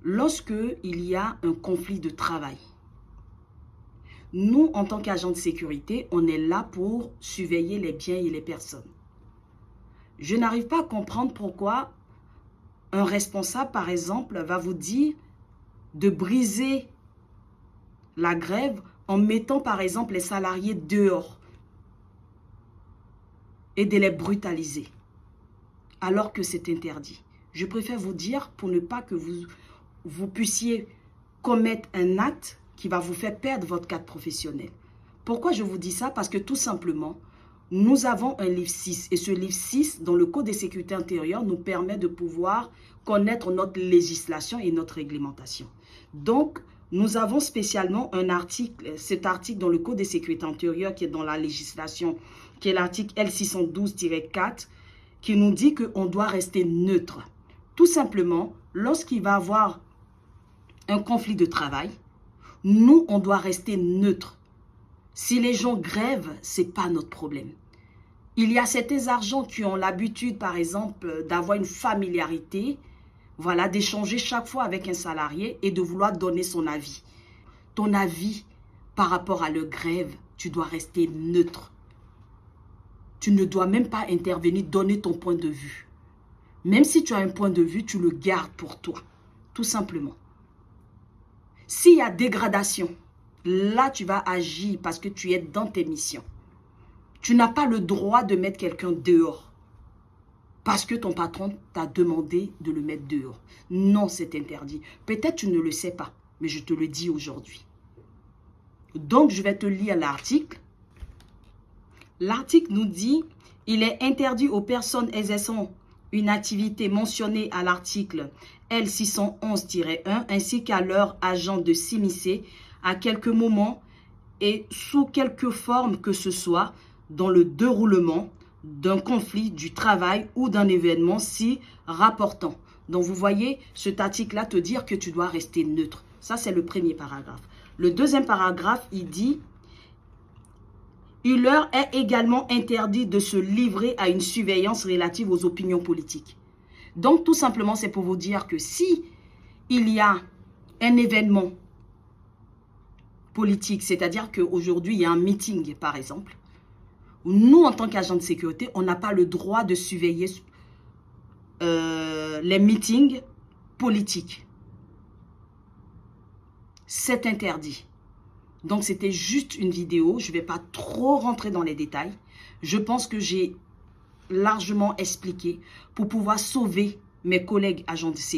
lorsque il y a un conflit de travail, nous, en tant qu'agents de sécurité, on est là pour surveiller les biens et les personnes. Je n'arrive pas à comprendre pourquoi un responsable, par exemple, va vous dire de briser la grève en mettant, par exemple, les salariés dehors et de les brutaliser, alors que c'est interdit. Je préfère vous dire, pour ne pas que vous puissiez commettre un acte qui va vous faire perdre votre cadre professionnel. Pourquoi je vous dis ça? Parce que tout simplement, nous avons un livre 6 et ce livre 6 dans le Code de sécurité intérieure nous permet de pouvoir connaître notre législation et notre réglementation. Donc, nous avons spécialement un article, cet article dans le Code de sécurité intérieure qui est dans la législation, qui est l'article L612-4, qui nous dit qu'on doit rester neutre. Tout simplement, lorsqu'il va y avoir un conflit de travail, nous, on doit rester neutre. Si les gens grèvent, ce n'est pas notre problème. Il y a certains agents qui ont l'habitude, par exemple, d'avoir une familiarité, voilà, d'échanger chaque fois avec un salarié et de vouloir donner son avis. Ton avis par rapport à la grève, tu dois rester neutre. Tu ne dois même pas intervenir, donner ton point de vue. Même si tu as un point de vue, tu le gardes pour toi, tout simplement. S'il y a dégradation, là, tu vas agir parce que tu es dans tes missions. Tu n'as pas le droit de mettre quelqu'un dehors parce que ton patron t'a demandé de le mettre dehors. Non, c'est interdit. Peut-être tu ne le sais pas, mais je te le dis aujourd'hui. Donc, je vais te lire l'article. L'article nous dit « Il est interdit aux personnes exerçant une activité mentionnée à l'article L611-1 ainsi qu'à leurs agents de s'immiscer à quelque moment et sous quelque forme que ce soit dans le déroulement d'un conflit du travail ou d'un événement si rapportant. » Donc vous voyez, cet article-là te dire que tu dois rester neutre. Ça, c'est le premier paragraphe. Le deuxième paragraphe, il dit « Il leur est également interdit de se livrer à une surveillance relative aux opinions politiques. » Donc tout simplement, c'est pour vous dire que si il y a un événement politique, c'est-à-dire qu'aujourd'hui, il y a un meeting, par exemple, nous, en tant qu'agents de sécurité, on n'a pas le droit de surveiller les meetings politiques. C'est interdit. Donc, c'était juste une vidéo. Je ne vais pas trop rentrer dans les détails. Je pense que j'ai largement expliqué pour pouvoir sauver mes collègues agents de sécurité.